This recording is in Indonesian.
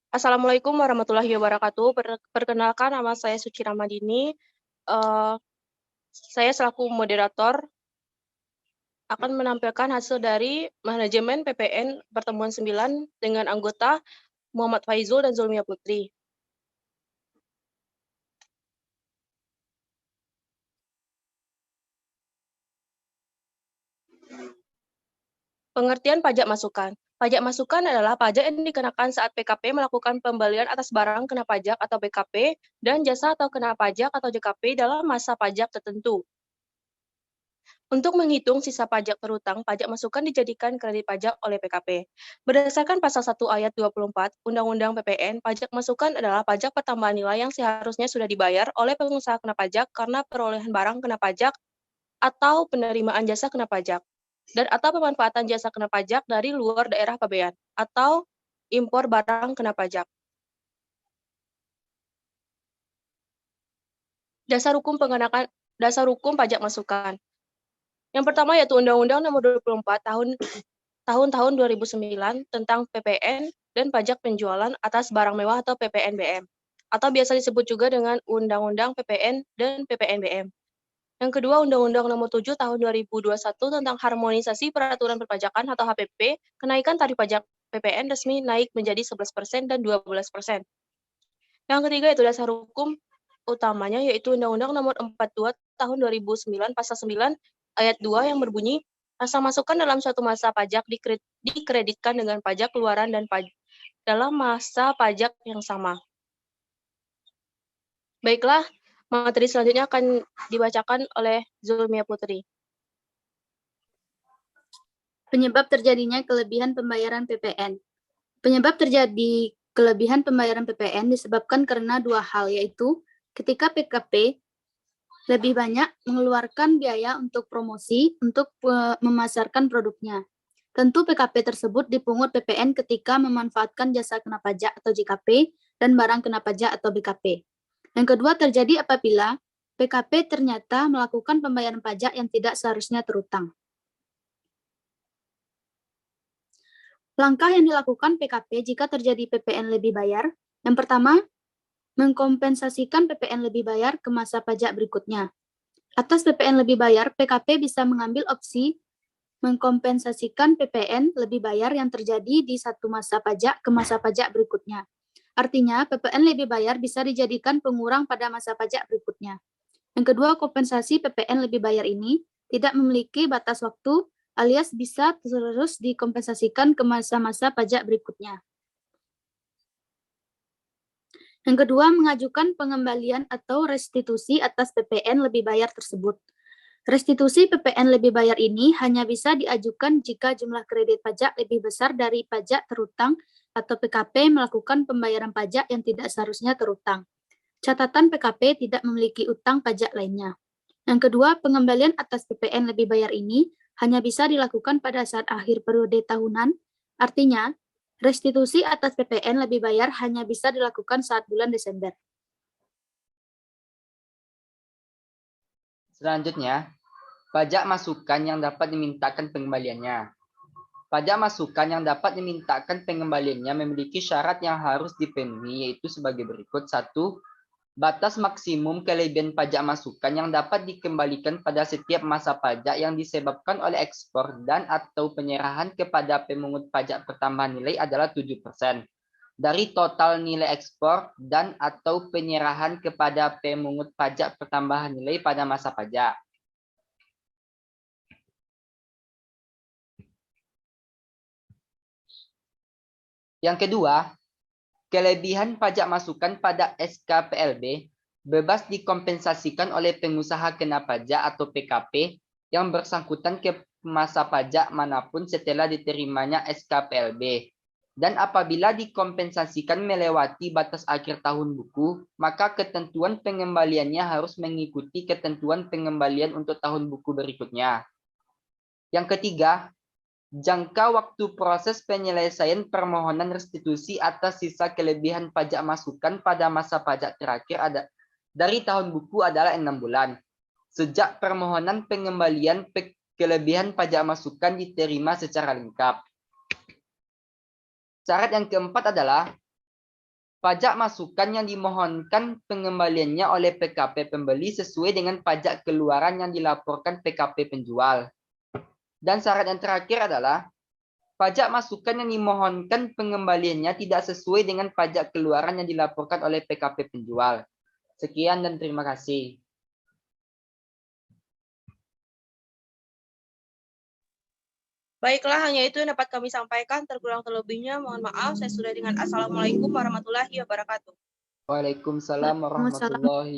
Assalamualaikum warahmatullahi wabarakatuh. Perkenalkan nama saya Suci Ramadini. Eh, saya selaku moderator akan menampilkan hasil dari manajemen PPN pertemuan 9 dengan anggota Muhammad Faizul dan Zulmia Putri. Pengertian pajak masukan. Pajak masukan adalah pajak yang dikenakan saat PKP melakukan pembelian atas barang kena pajak atau BKP dan jasa atau kena pajak atau JKP dalam masa pajak tertentu. Untuk menghitung sisa pajak terutang, pajak masukan dijadikan kredit pajak oleh PKP. Berdasarkan pasal 1 ayat 24 Undang-Undang PPN, pajak masukan adalah pajak pertambahan nilai yang seharusnya sudah dibayar oleh pengusaha kena pajak karena perolehan barang kena pajak atau penerimaan jasa kena pajak, dan atau pemanfaatan jasa kena pajak dari luar daerah pabean, atau impor barang kena pajak. Dasar hukum pajak masukan. Yang pertama yaitu Undang-Undang Nomor 24 tahun 2009 tentang PPN dan pajak penjualan atas barang mewah atau PPNBM, atau biasa disebut juga dengan Undang-Undang PPN dan PPNBM. Yang kedua, Undang-Undang Nomor 7 Tahun 2021 tentang Harmonisasi Peraturan Perpajakan atau HPP, kenaikan tarif pajak PPN resmi naik menjadi 11% dan 12%. Yang ketiga itu dasar hukum utamanya yaitu Undang-Undang Nomor 42 Tahun 2009 Pasal 9 Ayat 2 yang berbunyi, rasa masukan dalam suatu masa pajak dikreditkan dengan pajak keluaran dan dalam masa pajak yang sama. Baiklah, materi selanjutnya akan dibacakan oleh Zulmia Putri. Penyebab terjadinya kelebihan pembayaran PPN. Penyebab terjadi kelebihan pembayaran PPN disebabkan karena dua hal, yaitu ketika PKP lebih banyak mengeluarkan biaya untuk promosi untuk memasarkan produknya. Tentu PKP tersebut dipungut PPN ketika memanfaatkan jasa kena pajak atau JKP dan barang kena pajak atau BKP. Yang kedua terjadi apabila PKP ternyata melakukan pembayaran pajak yang tidak seharusnya terutang. Langkah yang dilakukan PKP jika terjadi PPN lebih bayar, yang pertama, mengkompensasikan PPN lebih bayar ke masa pajak berikutnya. Atas PPN lebih bayar, PKP bisa mengambil opsi mengkompensasikan PPN lebih bayar yang terjadi di satu masa pajak ke masa pajak berikutnya. Artinya, PPN lebih bayar bisa dijadikan pengurang pada masa pajak berikutnya. Yang kedua, kompensasi PPN lebih bayar ini tidak memiliki batas waktu alias bisa terus dikompensasikan ke masa-masa pajak berikutnya. Yang kedua, mengajukan pengembalian atau restitusi atas PPN lebih bayar tersebut. Restitusi PPN lebih bayar ini hanya bisa diajukan jika jumlah kredit pajak lebih besar dari pajak terutang atau PKP melakukan pembayaran pajak yang tidak seharusnya terutang. Catatan PKP tidak memiliki utang pajak lainnya. Yang kedua, pengembalian atas PPN lebih bayar ini hanya bisa dilakukan pada saat akhir periode tahunan. Artinya, restitusi atas PPN lebih bayar hanya bisa dilakukan saat bulan Desember. Selanjutnya, pajak masukan yang dapat dimintakan pengembaliannya. Pajak masukan yang dapat dimintakan pengembaliannya memiliki syarat yang harus dipenuhi, yaitu sebagai berikut. 1. Batas maksimum kelebihan pajak masukan yang dapat dikembalikan pada setiap masa pajak yang disebabkan oleh ekspor dan atau penyerahan kepada pemungut pajak pertambahan nilai adalah 7% dari total nilai ekspor dan atau penyerahan kepada pemungut pajak pertambahan nilai pada masa pajak. Yang kedua, kelebihan pajak masukan pada SKPLB bebas dikompensasikan oleh pengusaha kena pajak atau PKP yang bersangkutan ke masa pajak manapun setelah diterimanya SKPLB. Dan apabila dikompensasikan melewati batas akhir tahun buku, maka ketentuan pengembaliannya harus mengikuti ketentuan pengembalian untuk tahun buku berikutnya. Yang ketiga, jangka waktu proses penyelesaian permohonan restitusi atas sisa kelebihan pajak masukan pada masa pajak terakhir dari tahun buku adalah 6 bulan. Sejak permohonan pengembalian kelebihan pajak masukan diterima secara lengkap. Syarat yang keempat adalah pajak masukan yang dimohonkan pengembaliannya oleh PKP pembeli sesuai dengan pajak keluaran yang dilaporkan PKP penjual. Dan syarat yang terakhir adalah pajak masukan yang dimohonkan pengembaliannya tidak sesuai dengan pajak keluaran yang dilaporkan oleh PKP penjual. Sekian dan terima kasih. Baiklah, hanya itu yang dapat kami sampaikan. Terkurang terlebihnya, mohon maaf. Saya sudah dengan Assalamualaikum warahmatullahi wabarakatuh. Waalaikumsalam warahmatullahi